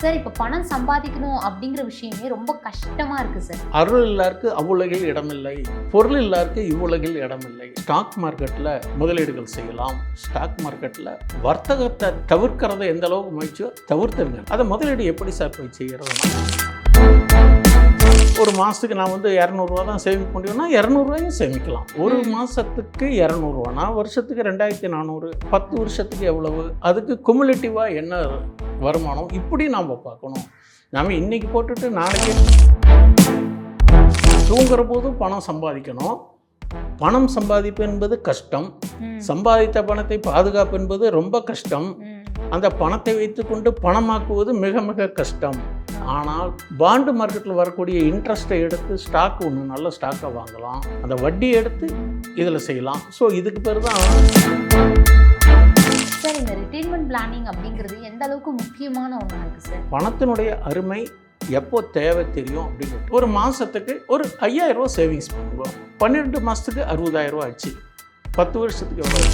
Sir இப்போ பணம் சம்பாதிக்கணும் அப்படிங்கிற விஷயமே ரொம்ப கஷ்டமா இருக்கு சார். அருள் இல்லாருக்கு அவ்வுலகில் இடமில்லை, பொருள் இல்லாருக்கு இவ்வுலகில் இடமில்லை. ஸ்டாக் மார்க்கெட்டில் முதலீடுகள் செய்யலாம். ஸ்டாக் மார்க்கெட்டில் வர்த்தகத்தை தவிர்க்கிறத எந்த அளவுக்கு முயற்சியோ தவிர்த்துருங்க. அதை முதலீடு எப்படி சார் போய் செய்கிறதுனா, ஒரு மாதத்துக்கு நான் வந்து 200 தான் சேமிக்க முடியும்னா 200 சேமிக்கலாம். ஒரு மாதத்துக்கு 200 வருஷத்துக்கு 2400, 10 வருஷத்துக்கு எவ்வளவு, அதுக்கு குமுலேட்டிவாக என்ன வருமானம், இப்படி நாம் பார்க்கணும். நாம் இன்றைக்கி போட்டுட்டு நாளைக்கு தூங்குற போதும் பணம் சம்பாதிக்கணும். பணம் சம்பாதிப்பு என்பது கஷ்டம். சம்பாதித்த பணத்தை பாதுகாப்பு என்பது ரொம்ப கஷ்டம். அந்த பணத்தை வைத்துக்கொண்டு பணமாக்குவது மிக மிக கஷ்டம். ஆனால் பாண்டு மார்க்கெட்டில் வரக்கூடிய இன்ட்ரெஸ்ட்டை எடுத்து ஸ்டாக் ஒன்று நல்ல ஸ்டாக்கை வாங்கலாம், அந்த வட்டியை எடுத்து இதில் செய்யலாம். ஸோ இதுக்கு பேர் தான் சார் இந்த ரிட்டைர்மெண்ட் பிளானிங் அப்படிங்கிறது எந்த அளவுக்கு முக்கியமான ஒன்றா இருக்குது சார். பணத்தினுடைய அருமை எப்போ தேவை தெரியும் அப்படிங்கிறது. ஒரு மாதத்துக்கு ஒரு 5000 சேவிங்ஸ் பண்ணுவோம். 12 மாதத்துக்கு 60000 ஆச்சு. 10 வருஷத்துக்கு எவ்வளோ?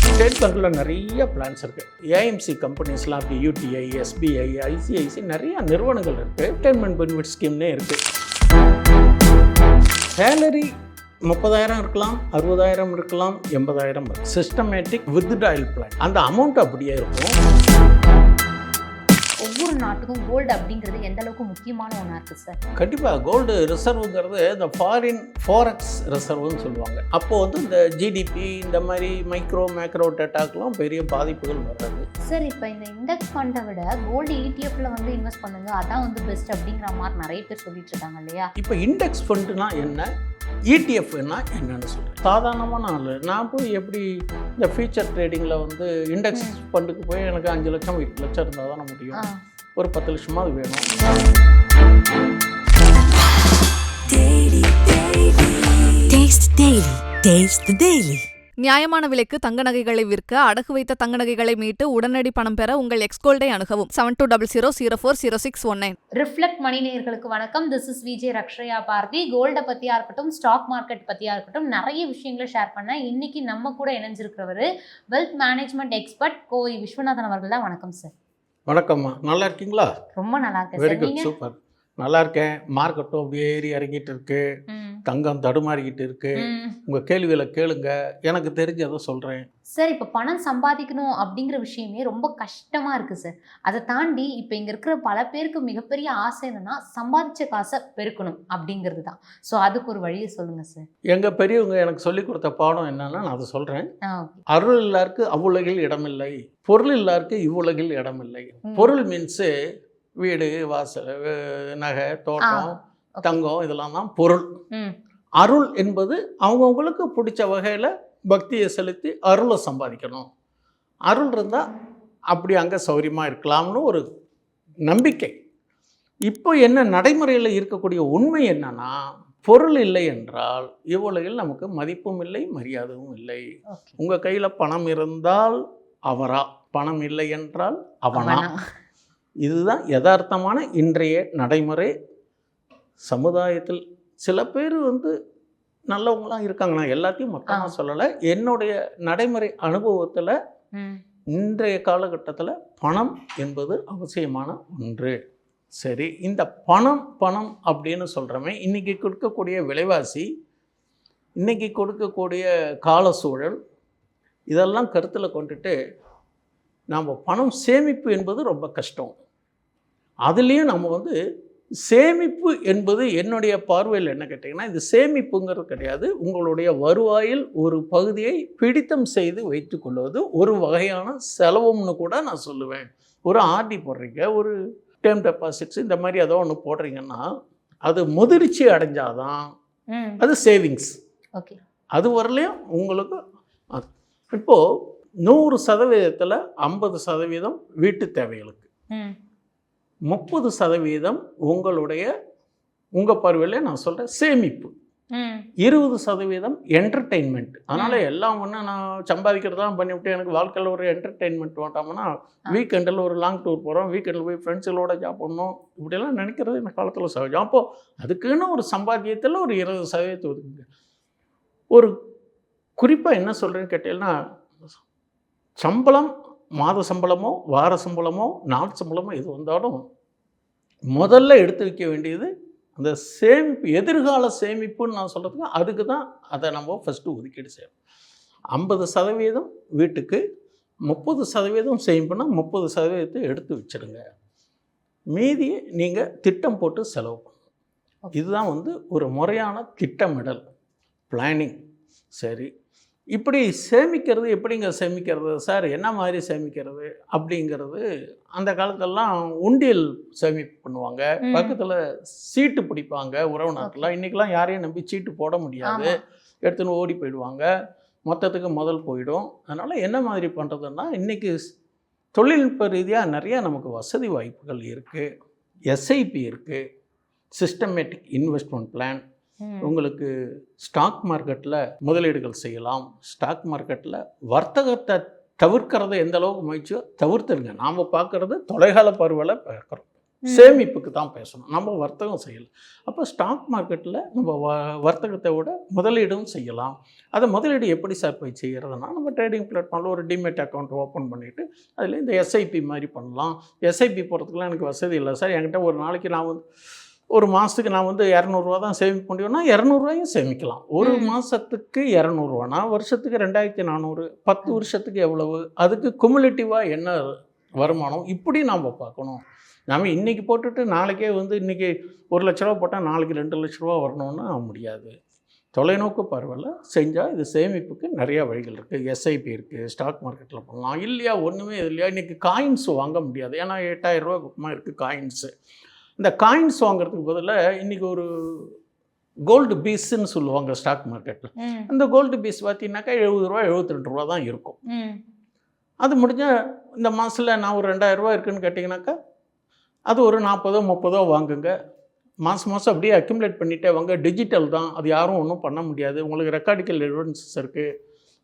ஸ்டேட் பேங்க்கில் நிறைய பிளான்ஸ் இருக்குது. ஏஎம்சி கம்பெனிஸ்லாம் இருக்குது. யூடிஐ, எஸ்பிஐ, ஐசிஐசி நிறைய நிறுவனங்கள் இருக்குது. ரிட்டைர்மெண்ட் பெனிஃபிட் ஸ்கீம்னே இருக்குது. சேலரி 30,000 இருக்கலாம், 60,000 இருக்கலாம், 80,000 இருக்கும். சிஸ்டமேட்டிக் வித்ட்ராயல் பிளான், அந்த அமௌண்ட் அப்படியே இருக்கும். ஒவ்வொரு நாட்டுக்கும் கோல்டு அப்படிங்கிறது எந்த அளவுக்கு முக்கியமான ஒன்றா இருக்குது சார். கண்டிப்பாக கோல்டு ரிசர்வுங்கிறது இந்த ஃபாரெக்ஸ் ரிசர்வ்னு சொல்லுவாங்க. அப்போது வந்து இந்த ஜிடிபி இந்த மாதிரி மேக்ரோ டேட்டாக்கெலாம் பெரிய பாதிப்புகள் வர்றது. சார் இப்போ இந்த இண்டெக்ஸ் ஃபண்டை விட கோல்டு இடிஎஃப்ல வந்து இன்வெஸ்ட் பண்ணுங்க, அதான் வந்து பெஸ்ட் அப்படிங்கிற மாதிரி நிறைய பேர் சொல்லிட்டு இருக்காங்க இல்லையா. இப்போ இண்டெக்ஸ் ஃபண்டுனா என்ன, இடிஎஃப்னா என்னன்னு சொல்கிறேன். சாதாரணமான ஆள் நான் போய் எப்படி இந்த ஃபியூச்சர் ட்ரேடிங்கில் வந்து இண்டெக்ஸ் ஃபண்டுக்கு போய் எனக்கு 5 லட்சம் 8 லட்சம் இருந்தால் தானே முடியும். ஒரு 10 லட்சமாவது வேணும். நியாயமான விலைக்கு தங்க நகைகளை விற்க, அடகு வைத்த தங்க நகைகளை மீட்டு உடனடி பணம் பெற உங்கள் எக்ஸ்கோல்டை அணுகவும். 7200040619. ரிஃப்ளெக்ட் மணி நேயர்களுக்கு வணக்கம். திஸ் இஸ் விஜே ரக்ஷயா பார்த்தி. கோல்டை பற்றியா இருக்கட்டும், ஸ்டாக் மார்க்கெட் பற்றியா இருக்கட்டும், நிறைய விஷயங்களை ஷேர் பண்ண இன்னைக்கு நம்ம கூட இணைஞ்சிருக்கிறவர் wealth management expert Kovai Viswanathan அவர்கள் தான். வணக்கம் சார். வணக்கம்மா, நல்லா இருக்கீங்களா? ரொம்ப நல்லா இருக்கேன். Very good, super. நல்லா இருக்கேன். மார்க்கெட்டும் அப்படியே ஏறி இறங்கிட்டு இருக்கு, தங்கம் தடுமாறிக்கிட்டு இருக்கு. உங்க கேள்விகளை கேளுங்க, எனக்கு தெரிஞ்சதை சொல்றேன். சார் இப்போ பணம் சம்பாதிக்கணும் அப்படிங்கிற விஷயமே ரொம்ப கஷ்டமா இருக்கு சார். அதை தாண்டி இப்போ இங்க இருக்கிற பல பேருக்கு மிகப்பெரிய ஆசை என்னன்னா சம்பாதிச்ச காசை பெருக்கணும் அப்படிங்கிறது தான். ஸோ அதுக்கு ஒரு வழியை சொல்லுங்க சார். எங்க பெரியவங்க எனக்கு சொல்லி கொடுத்த பாடம் என்னன்னா நான் அதை சொல்றேன். அருள் இல்லாருக்கு அவ்வுலகில் இடமில்லை, பொருள் இல்லாருக்கு இவ்வுலகில் இடமில்லை. பொருள் மீன்ஸு வீடு, வாசல், நகை, தோட்டம், தங்கம், இதெல்லாம் தான் பொருள். அருள் என்பது அவங்கவுங்களுக்கு பிடிச்ச வகையில் பக்தியை செலுத்தி அருளை சம்பாதிக்கணும். அருள் இருந்தால் அப்படி அங்கே சௌரியமாக இருக்கலாம்னு ஒரு நம்பிக்கை. இப்போ என்ன நடைமுறையில் இருக்கக்கூடிய உண்மை என்னன்னா, பொருள் இல்லை என்றால் இவ்வுலகில் நமக்கு மதிப்பும் இல்லை, மரியாதையும் இல்லை. உங்கள் கையில் பணம் இருந்தால் அவரா, பணம் இல்லை என்றால் அவனா. இதுதான் யதார்த்தமான இன்றைய நடைமுறை. சமுதாயத்தில் சில பேர் வந்து நல்லவங்களாம் இருக்காங்க, நான் எல்லாத்தையும் மொத்தமாக சொல்லலை. என்னுடைய நடைமுறை அனுபவத்தில் இன்றைய காலகட்டத்தில் பணம் என்பது அவசியமான ஒன்று. சரி, இந்த பணம் அப்படின்னு சொல்கிறோமே, இன்றைக்கி கொடுக்கக்கூடிய விலைவாசி, இன்றைக்கி கொடுக்கக்கூடிய கால சூழல், இதெல்லாம் கருத்தில் கொண்டுட்டு நாம் பணம் சேமிப்பு என்பது ரொம்ப கஷ்டம். அதுலேயும் நம்ம வந்து சேமிப்பு என்பது என்னுடைய பார்வையில் என்ன கேட்டிங்கன்னா, இது சேமிப்புங்கிறது கிடையாது. உங்களுடைய வருவாயில் ஒரு பகுதியை பிடித்தம் செய்து வைத்து கொள்வது ஒரு வகையான செலவும்னு கூட நான் சொல்லுவேன். ஒரு ஆர்டி போடுறீங்க, ஒரு டேர்ம் டெபாசிட்ஸ் இந்த மாதிரி ஏதோ ஒன்று போடுறீங்கன்னா அது முதிர்ச்சி அடைஞ்சாதான் அது சேவிங்ஸ். ஓகே, அது வரலையும் உங்களுக்கு. இப்போது 100%, 50% வீட்டு தேவைகளுக்கு, 30% உங்கள் பார்வையில் நான் சொல்கிறேன் சேமிப்பு, 20% என்டர்டெயின்மெண்ட். அதனால் எல்லாம் ஒன்று நான் சம்பாதிக்கிறது தான் பண்ணிவிட்டு எனக்கு வாழ்க்கையில் ஒரு என்டர்டெயின்மெண்ட் வேண்டாம்னா, வீக்கெண்டில் ஒரு லாங் டூர் போகிறோம், வீக்கெண்டில் போய் ஃப்ரெண்ட்ஸுகளோட சாப்பிட்ணும், இப்படியெல்லாம் நினைக்கிறது இந்த காலத்தில் சகஜம். அப்போது அதுக்குன்னு ஒரு சம்பாத்தியத்தில் ஒரு 20% ஒதுக்குங்க. ஒரு குறிப்பாக என்ன சொல்கிறேன்னு கேட்டீங்கன்னா, சம்பளம் மாத சம்பளமோ வார சம்பளமோ நாள் சம்பளமோ எது வந்தாலும் முதல்ல எடுத்து வைக்க வேண்டியது அந்த சேமிப்பு, எதிர்கால சேமிப்புன்னு நான் சொல்கிறதுக்கு அதுக்கு தான் அதை நம்ம ஃபஸ்ட்டு ஒதுக்கீடு செய்யணும். 50% வீட்டுக்கு, 30% சேமிப்புனா 30% எடுத்து வச்சுருங்க. மீதியை நீங்கள் திட்டம் போட்டு செலவு பண்ணணும். இதுதான் ஒரு முறையான திட்டமிடல், பிளானிங். சரி, இப்படி சேமிக்கிறது எப்படிங்க சேமிக்கிறது சார், என்ன மாதிரி சேமிக்கிறது அப்படிங்கிறது, அந்த காலத்திலலாம் உண்டியல் சேமிப்பு பண்ணுவாங்க, பக்கத்தில் சீட்டு பிடிப்பாங்க உறவினர்கள்லாம். இன்றைக்கெலாம் யாரையும் நம்பி சீட்டு போட முடியாது, எடுத்துன்னு ஓடி போயிடுவாங்க, மொத்தத்துக்கு முதல் போயிடும். அதனால் என்ன மாதிரி பண்ணுறதுன்னா, இன்றைக்கி தொழில்நுட்ப ரீதியாக நிறையா நமக்கு வசதி வாய்ப்புகள் இருக்குது. எஸ்ஐபி இருக்குது, சிஸ்டமேட்டிக் இன்வெஸ்ட்மெண்ட் பிளான். உங்களுக்கு ஸ்டாக் மார்க்கெட்டில் முதலீடுகள் செய்யலாம். ஸ்டாக் மார்க்கெட்டில் வர்த்தகத்தை தவிர்க்கிறத எந்த அளவுக்கு முயற்சியோ தவிர்த்துருங்க. நாம் பார்க்குறது தொலைகால பார்வையில் பார்க்குறோம், சேமிப்புக்கு தான் பேசணும், நம்ம வர்த்தகம் செய்யலாம். அப்போ ஸ்டாக் மார்க்கெட்டில் நம்ம வர்த்தகத்தை விட முதலீடும் செய்யலாம். அதை முதலீடு எப்படி சார் போய் செய்கிறதுனா, நம்ம ட்ரேடிங் பிளாட்ஃபார்மில் ஒரு டிமெட் அக்கௌண்ட் ஓப்பன் பண்ணிவிட்டு அதில் இந்த எஸ்ஐபி மாதிரி பண்ணலாம். எஸ்ஐபி போகிறதுக்குலாம் எனக்கு வசதி இல்லை சார், என்கிட்ட ஒரு நாளைக்கு நான் ஒரு மாதத்துக்கு நான் 200 தான் சேமிக்க முடியும்னா 200 சேமிக்கலாம். ஒரு மாதத்துக்கு 200 வருஷத்துக்கு 2400, 10 வருஷத்துக்கு எவ்வளவு, அதுக்கு குமுலேட்டிவாக என்ன வருமானம், இப்படி நாம் பார்க்கணும். நாம் இன்றைக்கி போட்டுட்டு நாளைக்கே இன்றைக்கி 1 லட்ச ரூபா போட்டால் நாளைக்கு 2 லட்ச ரூபா வரணும்னா முடியாது. தொலைநோக்கு பார்வையில் செஞ்சால் இது சேமிப்புக்கு நிறையா வழிகள் இருக்குது. எஸ்ஐபி இருக்குது, ஸ்டாக் மார்க்கெட்டில் பண்ணலாம். இல்லையா ஒன்றுமே இல்லையா, இன்றைக்கி காயின்ஸ் வாங்க முடியாது, ஏன்னா 8000 ரூபா பக்கமாக இருக்குது காயின்ஸு. இந்த காயின்ஸ் வாங்குறதுக்கு பதிலாக இன்றைக்கி ஒரு கோல்டு பீஸ்ன்னு சொல்லுவாங்க ஸ்டாக் மார்க்கெட்டில். அந்த கோல்டு பீஸ் பார்த்தீங்கன்னாக்கா 70 ரூபா 72 ரூபா தான் இருக்கும். அது முடிஞ்சால் இந்த மாதத்தில் நான் ஒரு 2000 ரூபா இருக்குதுன்னு கேட்டிங்கனாக்கா அது ஒரு 40 30 வாங்குங்க. மாதம் அப்படியே அக்யூமுலேட் பண்ணிகிட்டே வாங்க. டிஜிட்டல் தான், அது யாரும் ஒன்றும் பண்ண முடியாது. உங்களுக்கு ரெக்கார்டிக்கல் எவிடன்சஸ் இருக்குது,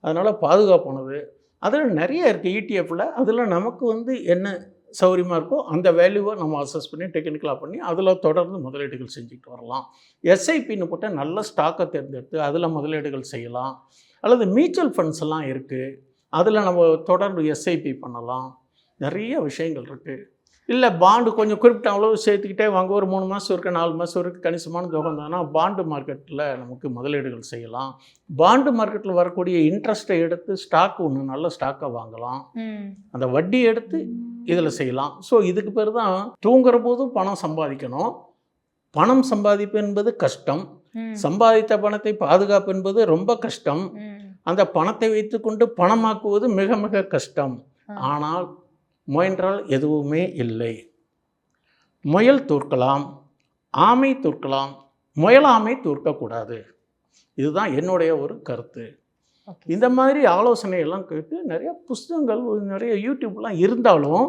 அதனால் பாதுகாப்பானது. அதில் நிறைய இருக்குது இடிஎஃப்பில். அதில் நமக்கு என்ன சௌகரியமாக இருக்கோ அந்த வேல்யூவை நம்ம அசஸ் பண்ணி டெக்னிக்கலாக பண்ணி அதில் தொடர்ந்து முதலீடுகள் செஞ்சுக்கிட்டு வரலாம். எஸ்ஐபின்னு போட்டால் நல்ல ஸ்டாக்கை தேர்ந்தெடுத்து அதில் முதலீடுகள் செய்யலாம். அல்லது மியூச்சுவல் ஃபண்ட்ஸ் எல்லாம் இருக்குது, அதில் நம்ம தொடர்ந்து எஸ்ஐபி பண்ணலாம். நிறைய விஷயங்கள் இருக்குது. இல்லை பாண்டு கொஞ்சம் குறிப்பிட்ட அளவு சேர்த்துக்கிட்டே வாங்க, ஒரு 3 மாதம் இருக்குது 4 மாதம் இருக்குது, கணிசமான தொகை இருந்ததுன்னா பாண்டு மார்க்கெட்டில் நமக்கு முதலீடுகள் செய்யலாம். பாண்டு மார்க்கெட்டில் வரக்கூடிய இன்ட்ரெஸ்ட்டை எடுத்து ஸ்டாக் ஒன்று நல்ல ஸ்டாக்கை வாங்கலாம், அந்த வட்டி எடுத்து இதில் செய்யலாம். ஸோ இதுக்கு பேர் தான் தூங்குற போதும் பணம் சம்பாதிக்கணும். பணம் சம்பாதிப்பு என்பது கஷ்டம், சம்பாதித்த பணத்தை பாதுகாப்பு என்பது ரொம்ப கஷ்டம், அந்த பணத்தை வைத்துக்கொண்டு பணமாக்குவது மிக மிக கஷ்டம். ஆனால் முயன்றால் எதுவுமே இல்லை. முயல் தோற்கலாம், ஆமை தோற்கலாம், முயலாமை தோற்கக்கூடாது. இதுதான் என்னுடைய ஒரு கருத்து. இந்த மாதிரி ஆலோசனையெல்லாம் கேட்டு நிறைய புஸ்தகங்கள் நிறைய யூடியூப்லாம் இருந்தாலும்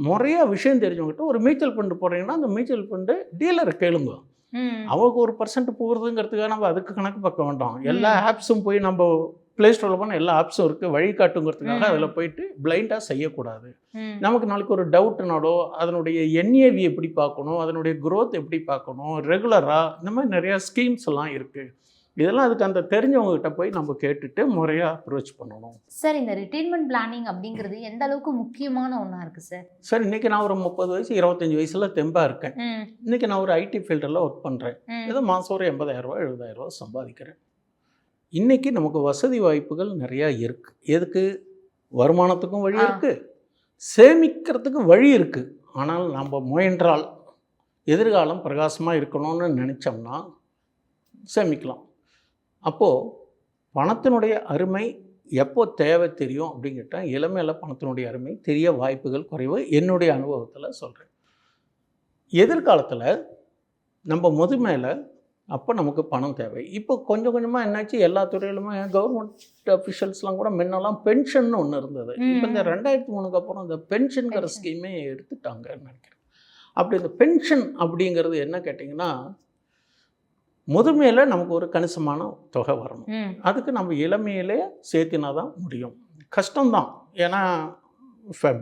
நிறைய விஷயம் தெரிஞ்சவங்ககிட்ட ஒரு மியூச்சுவல் ஃபண்டு போடுறீங்கன்னா அந்த மியூச்சுவல் ஃபண்டு டீலரை கேளுங்க. அவங்களுக்கு 1% போகிறதுங்கிறதுக்காக நம்ம அதுக்கு கணக்கு பார்க்க வேண்டாம். எல்லா ஆப்ஸும் போய் நம்ம ப்ளே ஸ்டோரில் போனால் எல்லா ஆப்ஸும் இருக்குது, வழிகாட்டுங்கிறதுக்காக அதில் போயிட்டு பிளைண்டாக செய்யக்கூடாது. நமக்கு நாளைக்கு ஒரு டவுட்னாலோ அதனுடைய என்ஏவி எப்படி பார்க்கணும், அதனுடைய க்ரோத் எப்படி பார்க்கணும், ரெகுலராக இந்த மாதிரி நிறையா ஸ்கீம்ஸ் எல்லாம் இருக்குது. இதெல்லாம் அதுக்கு அந்த தெரிஞ்சவங்ககிட்ட போய் நம்ம கேட்டுட்டு முறையாக அப்ரோச் பண்ணணும். சார், இந்த ரிட்டைர்மெண்ட் பிளானிங் அப்படிங்கிறது எந்த அளவுக்கு முக்கியமான ஒன்றா இருக்குது சார்? சார், இன்றைக்கி நான் ஒரு 30 வயசு 25 வயசில் தெம்பாக இருக்கேன். இன்றைக்கி நான் ஒரு ஐடி ஃபீல்டில் ஒர்க் பண்ணுறேன். ஏதோ மாதம் ஒரு 80,000 ரூபா 70,000 ரூபா சம்பாதிக்கிறேன். இன்றைக்கி நமக்கு வசதி வாய்ப்புகள் நிறையா இருக்குது. எதுக்கு? வருமானத்துக்கும் வழி இருக்குது, சேமிக்கிறதுக்கும் வழி இருக்குது. ஆனால் நம்ம முயன்றால் எதிர்காலம் பிரகாசமாக இருக்கணும்னு நினச்சோம்னா சேமிக்கலாம். அப்போது பணத்தினுடைய அருமை எப்போ தேவை தெரியும் அப்படின்னு கேட்டால் இளமையில் பணத்தினுடைய அருமை தெரிய வாய்ப்புகள் குறைவு. என்னுடைய அனுபவத்தில் சொல்கிறேன். எதிர்காலத்தில் நம்ம முதுமையில் அப்போ நமக்கு பணம் தேவை. இப்போ கொஞ்சம் கொஞ்சமாக என்னாச்சு, எல்லா துறையிலுமே கவர்மெண்ட் அஃபிஷியல்ஸ்லாம் கூட முன்னெல்லாம் பென்ஷன் ஒன்று இருந்தது. இப்போ இந்த 2003 அப்புறம் இந்த பென்ஷனுங்கிற ஸ்கீமே எடுத்துட்டாங்கன்னு நினைக்கிறேன். அப்படி இந்த பென்ஷன் அப்படிங்கிறது என்ன கேட்டிங்கன்னா, முதுமையில் நமக்கு ஒரு கணிசமான தொகை வரணும். அதுக்கு நம்ம இளமையிலே சேர்த்தினா தான் முடியும். கஷ்டம்தான், ஏன்னா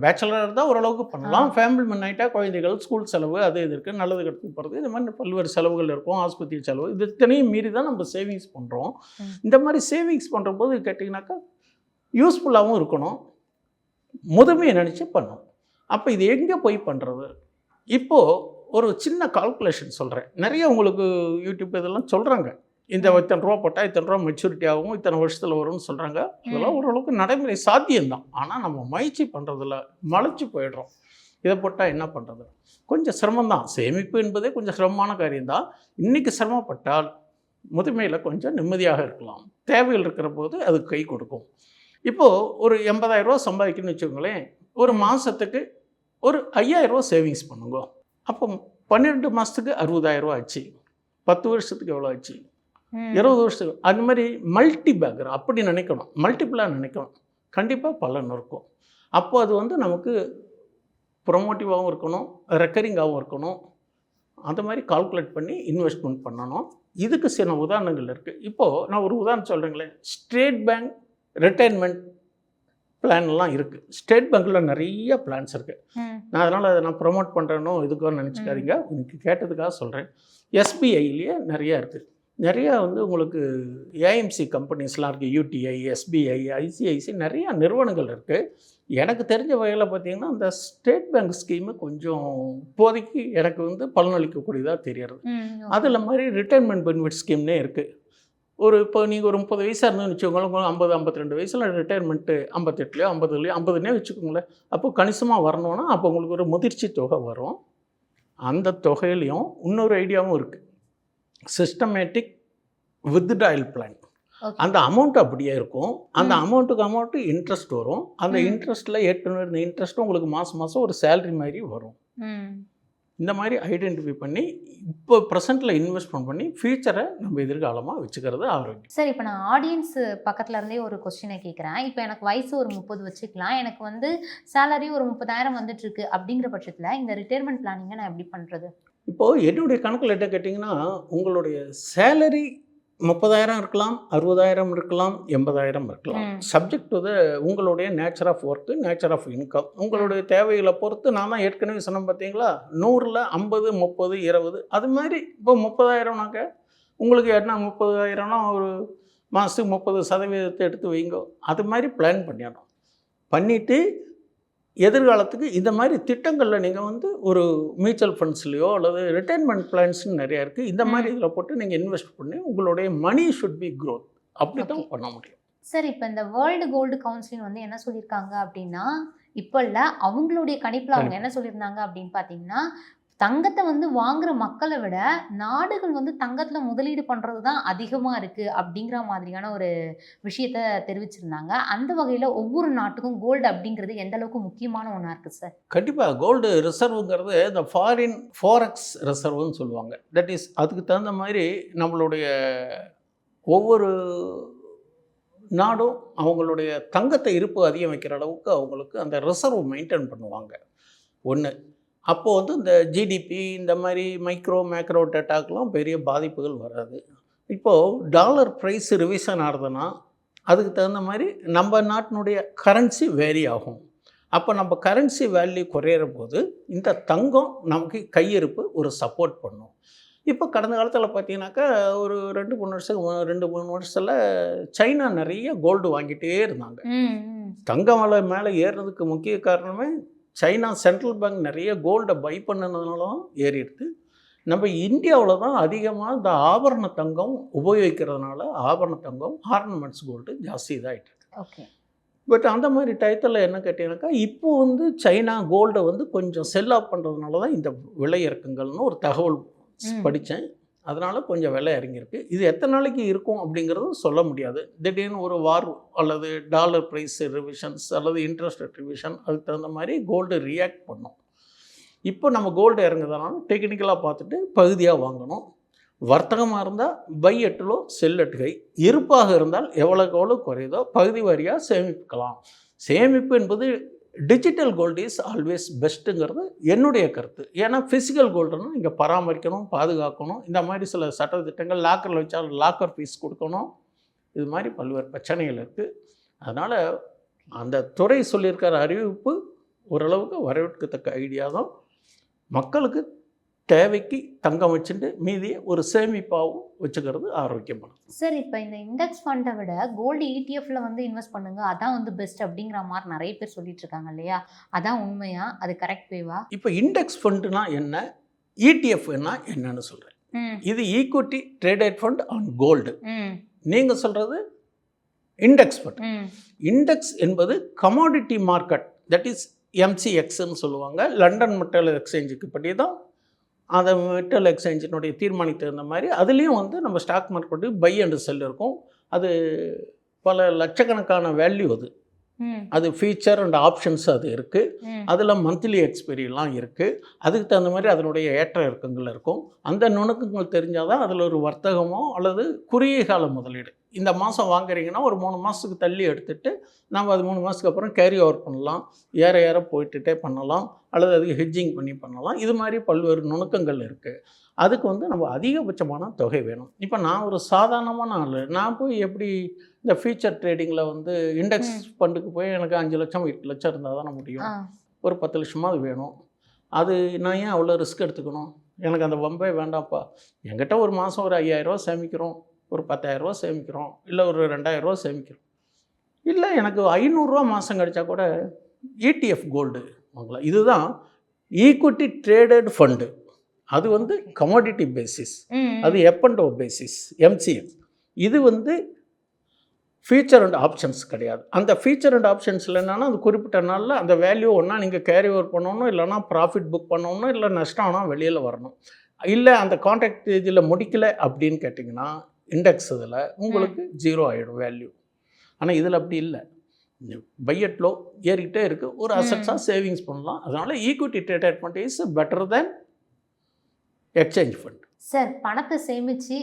பேச்சுலர் தான் ஓரளவுக்கு பண்ணலாம். ஃபேமிலி மேன் ஆகிட்டா குழந்தைகள் ஸ்கூல் செலவு அது இது இருக்குது, நல்லது கெடுத்து போகிறது, இந்த மாதிரி பல்வேறு செலவுகள் இருக்கும், ஆஸ்பத்திரி செலவு, இது இத்தனையும் மீறி தான் நம்ம சேவிங்ஸ் பண்ணுறோம். இந்த மாதிரி சேவிங்ஸ் பண்ணுற போது கேட்டிங்கனாக்கா யூஸ்ஃபுல்லாகவும் இருக்கணும், முதுமையை நினச்சி பண்ணணும். அப்போ இது எங்கே போய் பண்ணுறது? இப்போது ஒரு சின்ன கால்குலேஷன் சொல்கிறேன். நிறைய உங்களுக்கு யூடியூப் இதெல்லாம் சொல்கிறாங்க. இந்த இத்தனை ரூபா போட்டால் இத்தனை ரூபா மெச்சூரிட்டி ஆகும், இத்தனை வருஷத்தில் வரும்னு சொல்கிறாங்க. இதெல்லாம் ஓரளவுக்கு நடைமுறை சாத்தியம்தான். ஆனால் நம்ம முயற்சி பண்ணுறதில்ல, மலைச்சு போயிடுறோம். இதை போட்டால் என்ன பண்ணுறது? கொஞ்சம் சிரமம்தான். சேமிப்பு என்பதே கொஞ்சம் சிரமமான காரியம்தான். இன்றைக்கி சிரமப்பட்டால் முதுமையில் கொஞ்சம் நிம்மதியாக இருக்கலாம். தேவைகள் இருக்கிற போது அது கை கொடுக்கும். இப்போது ஒரு 80,000 ரூபா சம்பாதிக்கணும்னு வச்சுக்கோங்களேன். ஒரு மாதத்துக்கு ஒரு 5,000 ரூபா சேவிங்ஸ் பண்ணுங்க. அப்போ 12 மாதத்துக்கு 60,000 ரூபா ஆச்சு. 10 வருஷத்துக்கு எவ்வளோ ஆச்சு? 20 வருஷத்துக்கு. அந்த மாதிரி மல்டி பேக்கர் அப்படி நினைக்கணும், மல்டிப்புளாக நினைக்கணும். கண்டிப்பாக பலன் இருக்கும். அப்போ அது வந்து நமக்கு ப்ரொமோட்டிவாகவும் இருக்கணும், ரெக்கரிங்காகவும் இருக்கணும். அந்த மாதிரி கால்குலேட் பண்ணி இன்வெஸ்ட்மெண்ட் பண்ணணும். இதுக்கு சில உதாரணங்கள் இருக்குது. இப்போது நான் ஒரு உதாரணம் சொல்கிறேங்களேன். ஸ்டேட் பேங்க் ரிட்டைர்மெண்ட் பிளான்லாம் இருக்குது. ஸ்டேட் பேங்க்கில் நிறைய பிளான்ஸ் இருக்குது. நான் அதனால் அதை நான் ப்ரொமோட் பண்ணுறேனோ இதுக்கோ நினச்சிக்காதீங்க. எனக்கு கேட்டதுக்காக சொல்கிறேன். எஸ்பிஐலேயே நிறையா இருக்குது. நிறையா வந்து உங்களுக்கு ஏஎம்சி கம்பெனிஸ்லாம் இருக்குது. யூடிஐ, எஸ்பிஐ, ஐசிஐசி நிறையா நிறுவனங்கள் இருக்குது. எனக்கு தெரிஞ்ச வகையில் பார்த்திங்கன்னா அந்த ஸ்டேட் பேங்க் ஸ்கீமு கொஞ்சம் இப்போதைக்கு எனக்கு வந்து பலனளிக்கக்கூடியதாக தெரியறது. அதில் மாதிரி ரிட்டைர்மெண்ட் பெனிஃபிட் ஸ்கீம்னே இருக்குது. இப்போ நீங்கள் ஒரு 30 வயசாக இருந்தோன்னு வச்சுக்கோங்களேன், 50, 52 வயசில் ரிட்டைர்மெண்ட்டு 58லையோ 50லையோ 50னே வச்சுக்கோங்களேன். அப்போ கணிசமாக வரணுன்னா அப்போ உங்களுக்கு ஒரு முதிர்ச்சி தொகை வரும். அந்த தொகையிலையும் இன்னொரு ஐடியாவும் இருக்குது. Systematic withdrawal plan. அந்த அமௌண்ட் அப்படியே இருக்கும். அந்த அமௌண்ட்டுக்கு இன்ட்ரெஸ்ட் வரும். அந்த இன்ட்ரெஸ்ட்டில் ஏற்கனவே இருந்த இன்ட்ரெஸ்ட்டும் உங்களுக்கு மாதம் மாதம் ஒரு சேலரி மாதிரி வரும். இந்த மாதிரி ஐடென்டிஃபை பண்ணி இப்போ ப்ரெசென்ட்டில் இன்வெஸ்ட்மெண்ட் பண்ணி ஃபியூச்சரை நம்ம எதிர்காலமாக வச்சுக்கிறது ஆரோக்கியம். சார், இப்போ நான் ஆடியன்ஸ் பக்கத்தில் இருந்தே ஒரு கொஸ்டினை கேட்குறேன். இப்போ எனக்கு வயசு ஒரு 30 வச்சுக்கலாம், எனக்கு வந்து சேலரி ஒரு 30,000 வந்துட்டுருக்கு. அப்படிங்கிற பட்சத்தில் இந்த ரிட்டைர்மெண்ட் பிளானிங்கை நான் எப்படி பண்ணுறது? இப்போது என்னுடைய கணக்கில் என்ன கேட்டிங்கன்னா, உங்களுடைய சேலரி 30,000 இருக்கலாம், 60,000 இருக்கலாம், 80,000 இருக்கலாம். சப்ஜெக்ட் டு த உங்களுடைய nature of work, nature of income, உங்களுடைய தேவைகளை பொறுத்து. நான் தான் ஏற்கனவே சொன்னேன் பார்த்தீங்களா, 100ல் 50, 30, 20 அது மாதிரி. இப்போ 30,000னாக்க உங்களுக்கு என்ன 30,000னா ஒரு மாதத்துக்கு 30% எடுத்து வைங்க. அது மாதிரி பிளான் பண்ணிடணும். பண்ணிவிட்டு எதிர்காலத்துக்கு இந்த மாதிரி திட்டங்களில் நீங்கள் வந்து ஒரு மியூச்சுவல் ஃபண்ட்ஸ்லையோ அல்லது ரிட்டைர்மெண்ட் பிளான்ஸ்னு நிறையா இருக்குது. இந்த மாதிரி இதில் போட்டு நீங்கள் இன்வெஸ்ட் பண்ணி உங்களுடைய மணி ஷுட் பி க்ரோத். அப்படி தான் பண்ண முடியும். சார், இப்போ இந்த வேர்ல்டு கோல்டு கவுன்சில் வந்து என்ன சொல்லியிருக்காங்க அப்படின்னா, இப்போ இல்லை அவங்களுடைய கணிப்பில் அவங்க என்ன சொல்லியிருந்தாங்க அப்படின்னு பார்த்தீங்கன்னா, தங்கத்தை வந்து வாங்குற மக்களை விட நாடுகள் வந்து தங்கத்தில் முதலீடு பண்ணுறது தான் அதிகமாக இருக்குது அப்படிங்கிற மாதிரியான ஒரு விஷயத்த தெரிவிச்சிருந்தாங்க. அந்த வகையில் ஒவ்வொரு நாட்டுக்கும் கோல்டு அப்படிங்கிறது எந்த அளவுக்கு முக்கியமான ஒன்றா இருக்குது சார்? கண்டிப்பாக கோல்டு ரிசர்வுங்கிறது இந்த ஃபாரெக்ஸ் ரிசர்வ்னு சொல்லுவாங்க. தட் இஸ் அதுக்கு தகுந்த மாதிரி நம்மளுடைய ஒவ்வொரு நாடும் அவங்களுடைய தங்கத்தை இருப்பு அதிகம் வைக்கிற அளவுக்கு அவங்களுக்கு அந்த ரிசர்வ் மெயின்டைன் பண்ணுவாங்க. ஒன்று. அப்போது வந்து இந்த ஜிடிபி இந்த மாதிரி மேக்ரோ டேட்டாக்கெலாம் பெரிய பாதிப்புகள் வராது. இப்போது டாலர் ப்ரைஸ் ரிவிஷன் ஆகுதுன்னா அதுக்கு தகுந்த மாதிரி நம்ம நாட்டினுடைய கரன்சி வேரி ஆகும். அப்போ நம்ம கரன்சி வேல்யூ குறையிற போது இந்த தங்கம் நமக்கு கையிருப்பு ஒரு சப்போர்ட் பண்ணும். இப்போ கடந்த காலத்தில் பார்த்தீங்கன்னாக்கா ஒரு 2-3 வருஷத்தில் சைனா நிறைய கோல்டு வாங்கிட்டே இருந்தாங்க. தங்கம் விலை மேலே ஏறுறதுக்கு முக்கிய காரணமே சைனா சென்ட்ரல் பேங்க் நிறைய கோல்டை பை பண்ணதுனாலும் ஏறிடுது. நம்ம இந்தியாவில் தான் அதிகமாக இந்த ஆபரண தங்கம் உபயோகிக்கிறதுனால ஆபரண தங்கம் ஆர்னமெண்ட்ஸ் கோல்டு ஜாஸ்தி இதாகிட்டு இருக்கு. ஓகே. பட் அந்த மாதிரி டயத்தில் என்ன கேட்டீங்கன்னாக்கா இப்போ வந்து சைனா கோல்டை வந்து கொஞ்சம் செல் ஆஃப் பண்ணுறதுனால தான் இந்த விலை இறக்கங்கள்னு ஒரு தகவல் படித்தேன். அதனால் கொஞ்சம் விலை இறங்கியிருக்கு. இது எத்தனை நாளைக்கு இருக்கும் அப்படிங்கிறதும் சொல்ல முடியாது. திடீர்னு ஒரு வார் அல்லது டாலர் ப்ரைஸ் ரிவிஷன்ஸ் அல்லது இன்ட்ரெஸ்ட் ரேட் ரிவிஷன் அதுக்கு தகுந்த மாதிரி கோல்டு ரியாக்ட் பண்ணும். இப்போ நம்ம கோல்டு இறங்குறதுனால டெக்னிக்கலாக பார்த்துட்டு பகுதியாக வாங்கணும். வர்த்தகமாக இருந்தால் பை எட்டுலோ செல் எட்டுகை, இருப்பாக இருந்தால் எவ்வளோக்கு எவ்வளோ குறையுதோ பகுதி வாரியாக சேமிக்கலாம். சேமிப்பு என்பது டிஜிட்டல் கோல்டு இஸ் ஆல்வேஸ் பெஸ்ட்டுங்கிறது என்னுடைய கருத்து. ஏன்னா ஃபிசிக்கல் கோல்டுன்னா இங்கே பராமரிக்கணும், பாதுகாக்கணும். இந்த மாதிரி சில சட்ட திட்டங்கள் லாக்கரில் வச்சால் லாக்கர் ஃபீஸ் கொடுக்கணும். இது மாதிரி பல்வேறு பிரச்சனைகள் இருக்குது. அதனால் அந்த துறை சொல்லியிருக்கிற அறிவிப்பு ஓரளவுக்கு வரவேற்கத்தக்க ஐடியா தான். மக்களுக்கு தேவைக்கு தங்கம் வச்சுட்டு மீதியை ஒரு சேமிப்பாகவும் வச்சுக்கிறது ஆரோக்கியமானது. சார் இப்போ இந்த இண்டெக்ஸ் ஃபண்டை விட கோல்டு இடிஎஃப்ல வந்து இன்வெஸ்ட் பண்ணுங்க, அதான் வந்து பெஸ்ட் அப்படிங்கிற மாதிரி நிறைய பேர் சொல்லிட்டு இருக்காங்க இல்லையா? அதான் உண்மையா? அது கரெக்ட் வேவா? இப்போ இண்டெக்ஸ் ஃபண்டுனா என்ன, இடிஎஃப்னா என்னன்னு சொல்கிறேன். இது equity traded fund on gold. நீங்கள் சொல்கிறது இண்டெக்ஸ் ஃபண்ட். இண்டெக்ஸ் என்பது கமாடிட்டி மார்க்கெட், தட் இஸ் எம்சிஎக்ஸ்ன்னு சொல்லுவாங்க. லண்டன் மெட்டல் எக்ஸ்சேஞ்சுக்கு படி தான் அந்த மெட்டல் எக்ஸ்சேஞ்சினுடைய தீர்மானித்து தகுந்த மாதிரி அதுலேயும் வந்து நம்ம stock market by and sell இருக்கும். அது பல லட்சக்கணக்கான வேல்யூ அது. அது ஃபீச்சர் அண்ட் ஆப்ஷன்ஸ் அது இருக்குது. அதில் மந்த்லி எக்ஸ்பெரிலாம் இருக்குது. அதுக்கு தகுந்த மாதிரி அதனுடைய ஏற்ற இறக்கங்கள் இருக்கும். அந்த நுணுக்கங்கள் தெரிஞ்சால் தான் அதில் ஒரு வர்த்தகமோ அல்லது குறுகிய கால முதலீடு. இந்த மாதம் வாங்குறீங்கன்னா ஒரு 3 மாதத்துக்கு தள்ளி எடுத்துகிட்டு நம்ம அது 3 மாதத்துக்கு அப்புறம் கேரி ஓவர் பண்ணலாம், ஏற போயிட்டுட்டே பண்ணலாம், அல்லது அதுக்கு ஹெட்ஜிங் பண்ணி பண்ணலாம். இது மாதிரி பல்வேறு நுணுக்கங்கள் இருக்குது. அதுக்கு வந்து நம்ம அதிகபட்சமான தொகை வேணும். இப்போ நான் ஒரு சாதாரணமான ஆள், நான் போய் எப்படி இந்த ஃபியூச்சர் ட்ரேடிங்கில் வந்து இண்டெக்ஸ் ஃபண்டுக்கு போய் எனக்கு 5 லட்சம் 8 லட்சம் இருந்தால் தானே முடியும். ஒரு 10 லட்சமாவது வேணும். அது நான் ஏன் அவ்வளோ ரிஸ்க் எடுத்துக்கணும்? எனக்கு அந்த வம்பே வேண்டாம்ப்பா. என்கிட்ட ஒரு மாதம் ஒரு 5000 ரூபா சேமிக்கிறோம், ஒரு 10,000 ரூபா சேமிக்கிறோம், இல்லை ஒரு 2000 ரூபா சேமிக்கிறோம், இல்லை எனக்கு 500 ரூபா மாதம் கிடைச்சா கூட இடிஎஃப் கோல்டு வாங்கலாம். இதுதான் ஈக்விட்டி ட்ரேடட் ஃபண்டு. அது வந்து கமாடிட்டி பேசிஸ், அது எப் அண்ட் ஓ பேசிஸ், எம்சிஎக்ஸ். இது வந்து ஃபீச்சர் அண்ட் ஆப்ஷன்ஸ் கிடையாது. அந்த ஃபீச்சர் அண்ட் ஆப்ஷன்ஸில் என்னென்னா அது குறிப்பிட்ட நாளில் அந்த வேல்யூ ஒன்றா நீங்கள் கேரி ஓவர் பண்ணணும், இல்லைனா ப்ராஃபிட் புக் பண்ணணும், இல்லை நஷ்டம் ஆனால் வெளியில் வரணும். இல்லை அந்த கான்ட்ராக்ட் இதில் முடிக்கலை அப்படின்னு கேட்டிங்கன்னா இண்டெக்ஸ் இதில் உங்களுக்கு 0 ஆகிடும் வேல்யூ. ஆனால் இதில் அப்படி இல்லை. பையட்லோ ஏறிக்கிட்டே இருக்குது. ஒரு அசட்ஸாக சேவிங்ஸ் பண்ணலாம். அதனால் equity traded fund is better than exchange fund. Sir, பணத்தை சேமித்து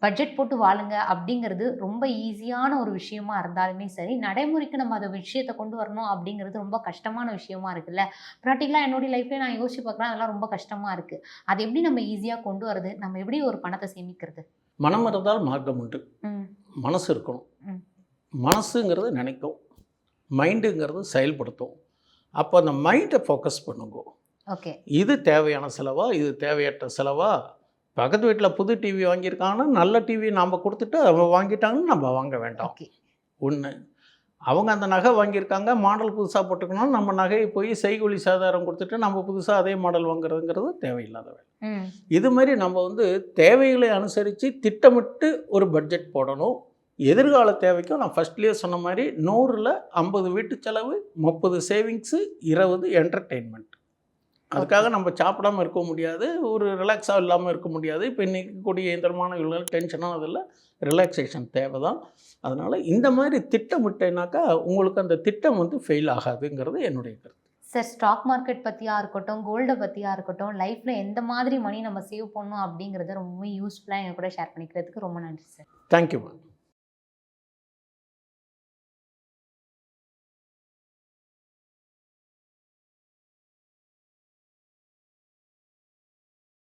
பட்ஜெட் போட்டு வாழுங்க அப்படிங்கிறது ரொம்ப ஈஸியான ஒரு விஷயமா இருந்தாலுமே சரி, நடைமுறைக்கு நம்ம அந்த விஷயத்தை கொண்டு வரணும் அப்படிங்கிறது ரொம்ப கஷ்டமான விஷயமா இருக்குல்ல. ப்ராக்டிக்கலாக என்னுடைய லைஃப்லேயே நான் யோசிச்சு பார்க்குறேன், அதெல்லாம் ரொம்ப கஷ்டமாக இருக்குது. அது எப்படி நம்ம ஈஸியாக கொண்டு வரது? நம்ம எப்படி ஒரு பணத்தை சேமிக்கிறது? மனம் இருந்தால் மார்க்கம் உண்டு. மனசு இருக்கணும். மனசுங்கிறது நினைக்கும், மைண்டுங்கிறது செயல்படுத்தும். அப்போ அந்த மைண்டை ஃபோக்கஸ் பண்ணுங்க. ஓகே, இது தேவையான செலவா, இது தேவையற்ற செலவா? பக்கத்து வீட்டில் புது டிவி வாங்கியிருக்காங்கன்னா நல்ல டிவி நாம் கொடுத்துட்டு அவங்க வாங்கிட்டாங்கன்னு நம்ம வாங்க வேண்டாம். ஒன்று, அவங்க அந்த நகை வாங்கியிருக்காங்க, மாடல் புதுசாக போட்டுக்கணும், நம்ம நகையை போய் செய்கூலி சேதாரம் கொடுத்துட்டு நம்ம புதுசாக அதே மாடல் வாங்குறதுங்கிறது தேவையில்லாத வேலை. இது மாதிரி நம்ம வந்து தேவைகளை அனுசரித்து திட்டமிட்டு ஒரு பட்ஜெட் போடணும். எதிர்கால தேவைக்கும் நான் ஃபஸ்ட்லேயே சொன்ன மாதிரி 100ல் 50 வீட்டு செலவு, 30 சேவிங்ஸு, 20 என்டர்டெயின்மெண்ட். அதுக்காக நம்ம சாப்பிடாமல் இருக்க முடியாது, ஒரு ரிலாக்ஸாக இல்லாமல் இருக்க முடியாது. இப்போ இன்றைக்கி கூடிய இயந்திரமான இவ்வளோ டென்ஷனானதில் ரிலாக்ஸேஷன் தேவை தான். அதனால் இந்த மாதிரி திட்டமிட்டேனாக்கா உங்களுக்கு அந்த திட்டம் வந்து ஃபெயில் ஆகாதுங்கிறது என்னுடைய கருத்து. சார், ஸ்டாக் மார்க்கெட் பற்றியாக இருக்கட்டும், கோல்டை பற்றியாக இருக்கட்டும், லைஃப்பில் எந்த மாதிரி மணி நம்ம சேவ் பண்ணணும் அப்படிங்கிறத ரொம்ப யூஸ்ஃபுல்லாக எங்கள் கூட ஷேர் பண்ணிக்கிறதுக்கு ரொம்ப நன்றி சார். Thank you ma'am.